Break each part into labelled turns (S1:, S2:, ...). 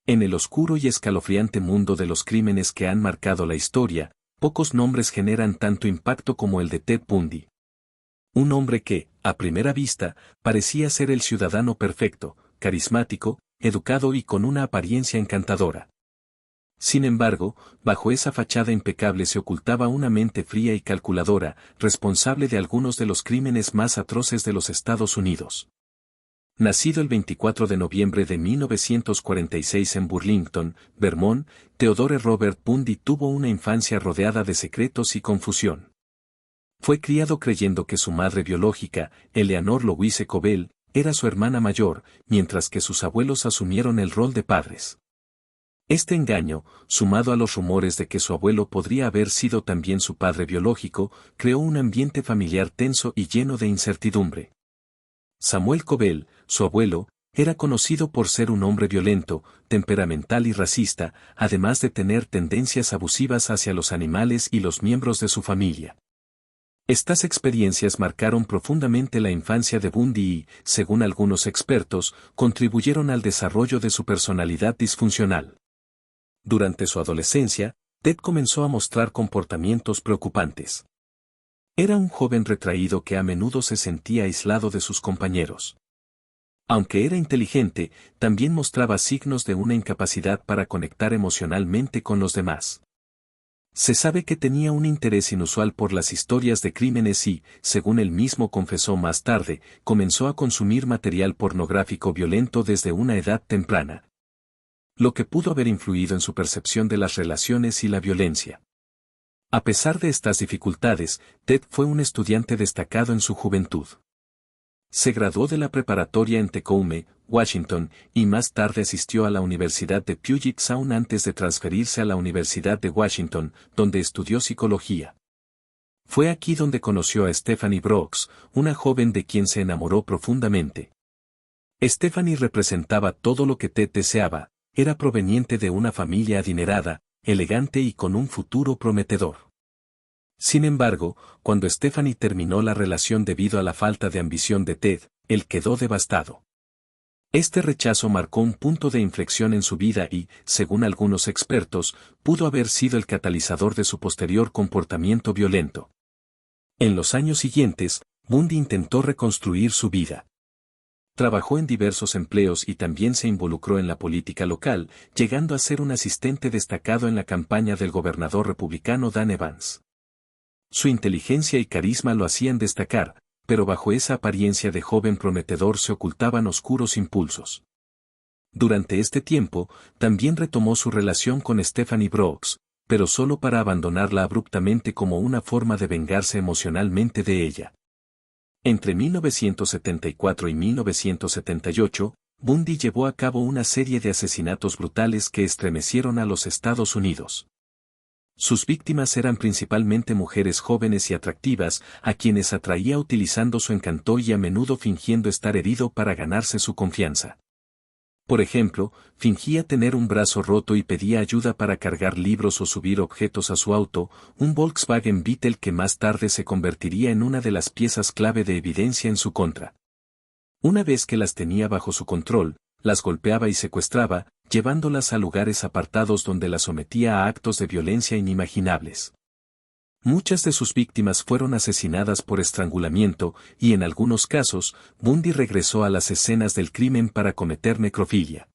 S1: En el oscuro y escalofriante mundo de los crímenes que han marcado la historia, pocos nombres generan tanto impacto como el de Ted Bundy. Un hombre que, a primera vista, parecía ser el ciudadano perfecto, carismático, educado y con una apariencia encantadora. Sin embargo, bajo esa fachada impecable se ocultaba una mente fría y calculadora, responsable de algunos de los crímenes más atroces de los Estados Unidos. Nacido el 24 de noviembre de 1946 en Burlington, Vermont, Theodore Robert Bundy tuvo una infancia rodeada de secretos y confusión. Fue criado creyendo que su madre biológica, Eleanor Louise Cobell, era su hermana mayor, mientras que sus abuelos asumieron el rol de padres. Este engaño, sumado a los rumores de que su abuelo podría haber sido también su padre biológico, creó un ambiente familiar tenso y lleno de incertidumbre. Samuel Cobell, su abuelo, era conocido por ser un hombre violento, temperamental y racista, además de tener tendencias abusivas hacia los animales y los miembros de su familia. Estas experiencias marcaron profundamente la infancia de Bundy y, según algunos expertos, contribuyeron al desarrollo de su personalidad disfuncional. Durante su adolescencia, Ted comenzó a mostrar comportamientos preocupantes. Era un joven retraído que a menudo se sentía aislado de sus compañeros. Aunque era inteligente, también mostraba signos de una incapacidad para conectar emocionalmente con los demás. Se sabe que tenía un interés inusual por las historias de crímenes y, según él mismo confesó más tarde, comenzó a consumir material pornográfico violento desde una edad temprana. Lo que pudo haber influido en su percepción de las relaciones y la violencia. A pesar de estas dificultades, Ted fue un estudiante destacado en su juventud. Se graduó de la preparatoria en Tacoma, Washington, y más tarde asistió a la Universidad de Puget Sound antes de transferirse a la Universidad de Washington, donde estudió psicología. Fue aquí donde conoció a Stephanie Brooks, una joven de quien se enamoró profundamente. Stephanie representaba todo lo que Ted deseaba, era proveniente de una familia adinerada, elegante y con un futuro prometedor. Sin embargo, cuando Stephanie terminó la relación debido a la falta de ambición de Ted, él quedó devastado. Este rechazo marcó un punto de inflexión en su vida y, según algunos expertos, pudo haber sido el catalizador de su posterior comportamiento violento. En los años siguientes, Bundy intentó reconstruir su vida. Trabajó en diversos empleos y también se involucró en la política local, llegando a ser un asistente destacado en la campaña del gobernador republicano Dan Evans. Su inteligencia y carisma lo hacían destacar, pero bajo esa apariencia de joven prometedor se ocultaban oscuros impulsos. Durante este tiempo, también retomó su relación con Stephanie Brooks, pero solo para abandonarla abruptamente como una forma de vengarse emocionalmente de ella. Entre 1974 y 1978, Bundy llevó a cabo una serie de asesinatos brutales que estremecieron a los Estados Unidos. Sus víctimas eran principalmente mujeres jóvenes y atractivas, a quienes atraía utilizando su encanto y a menudo fingiendo estar herido para ganarse su confianza. Por ejemplo, fingía tener un brazo roto y pedía ayuda para cargar libros o subir objetos a su auto, un Volkswagen Beetle que más tarde se convertiría en una de las piezas clave de evidencia en su contra. Una vez que las tenía bajo su control, las golpeaba y secuestraba, llevándolas a lugares apartados donde las sometía a actos de violencia inimaginables. Muchas de sus víctimas fueron asesinadas por estrangulamiento, y en algunos casos, Bundy regresó a las escenas del crimen para cometer necrofilia.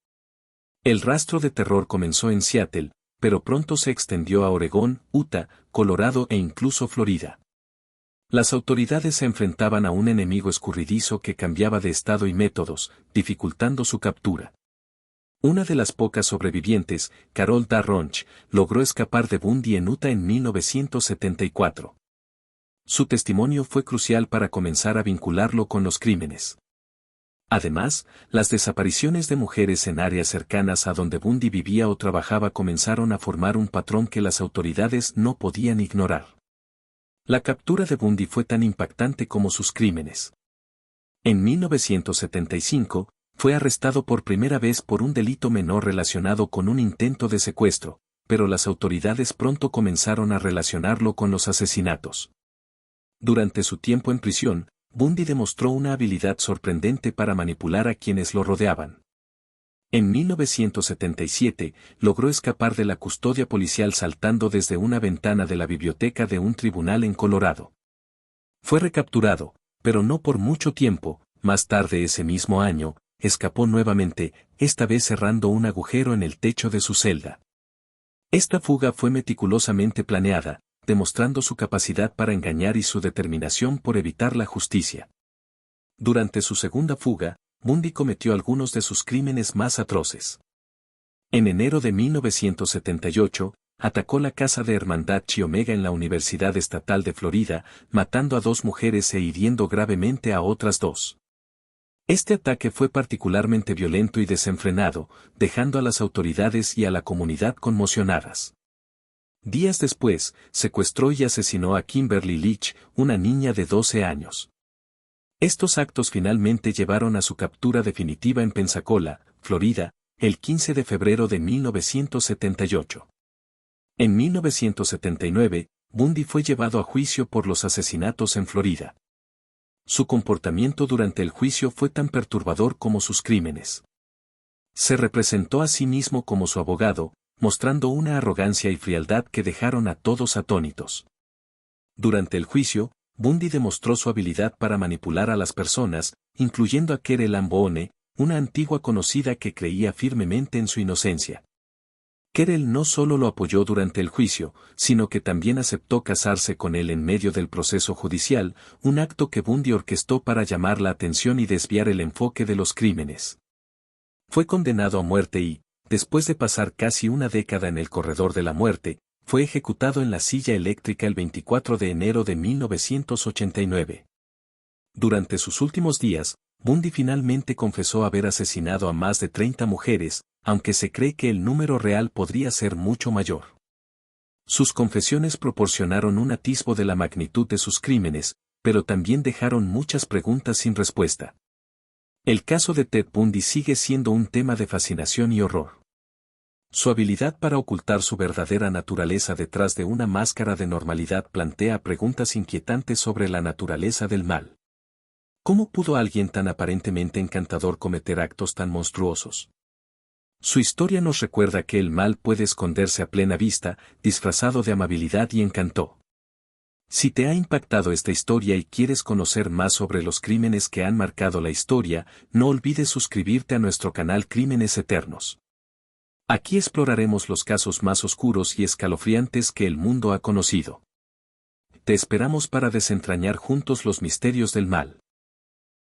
S1: El rastro de terror comenzó en Seattle, pero pronto se extendió a Oregón, Utah, Colorado e incluso Florida. Las autoridades se enfrentaban a un enemigo escurridizo que cambiaba de estado y métodos, dificultando su captura. Una de las pocas sobrevivientes, Carol Darronch, logró escapar de Bundy en Utah en 1974. Su testimonio fue crucial para comenzar a vincularlo con los crímenes. Además, las desapariciones de mujeres en áreas cercanas a donde Bundy vivía o trabajaba comenzaron a formar un patrón que las autoridades no podían ignorar. La captura de Bundy fue tan impactante como sus crímenes. En 1975, fue arrestado por primera vez por un delito menor relacionado con un intento de secuestro, pero las autoridades pronto comenzaron a relacionarlo con los asesinatos. Durante su tiempo en prisión, Bundy demostró una habilidad sorprendente para manipular a quienes lo rodeaban. En 1977, logró escapar de la custodia policial saltando desde una ventana de la biblioteca de un tribunal en Colorado. Fue recapturado, pero no por mucho tiempo. Más tarde ese mismo año, escapó nuevamente, esta vez cerrando un agujero en el techo de su celda. Esta fuga fue meticulosamente planeada, demostrando su capacidad para engañar y su determinación por evitar la justicia. Durante su segunda fuga, Bundy cometió algunos de sus crímenes más atroces. En enero de 1978, atacó la casa de Hermandad Chi Omega en la Universidad Estatal de Florida, matando a 2 mujeres e hiriendo gravemente a otras 2. Este ataque fue particularmente violento y desenfrenado, dejando a las autoridades y a la comunidad conmocionadas. Días después, secuestró y asesinó a Kimberly Leach, una niña de 12 años. Estos actos finalmente llevaron a su captura definitiva en Pensacola, Florida, el 15 de febrero de 1978. En 1979, Bundy fue llevado a juicio por los asesinatos en Florida. Su comportamiento durante el juicio fue tan perturbador como sus crímenes. Se representó a sí mismo como su abogado, mostrando una arrogancia y frialdad que dejaron a todos atónitos. Durante el juicio, Bundy demostró su habilidad para manipular a las personas, incluyendo a Carol Ann Boone, una antigua conocida que creía firmemente en su inocencia. Carol no solo lo apoyó durante el juicio, sino que también aceptó casarse con él en medio del proceso judicial, un acto que Bundy orquestó para llamar la atención y desviar el enfoque de los crímenes. Fue condenado a muerte y, después de pasar casi una década en el corredor de la muerte, fue ejecutado en la silla eléctrica el 24 de enero de 1989. Durante sus últimos días, Bundy finalmente confesó haber asesinado a más de 30 mujeres, aunque se cree que el número real podría ser mucho mayor. Sus confesiones proporcionaron un atisbo de la magnitud de sus crímenes, pero también dejaron muchas preguntas sin respuesta. El caso de Ted Bundy sigue siendo un tema de fascinación y horror. Su habilidad para ocultar su verdadera naturaleza detrás de una máscara de normalidad plantea preguntas inquietantes sobre la naturaleza del mal. ¿Cómo pudo alguien tan aparentemente encantador cometer actos tan monstruosos? Su historia nos recuerda que el mal puede esconderse a plena vista, disfrazado de amabilidad y encanto. Si te ha impactado esta historia y quieres conocer más sobre los crímenes que han marcado la historia, no olvides suscribirte a nuestro canal Crímenes Eternos. Aquí exploraremos los casos más oscuros y escalofriantes que el mundo ha conocido. Te esperamos para desentrañar juntos los misterios del mal.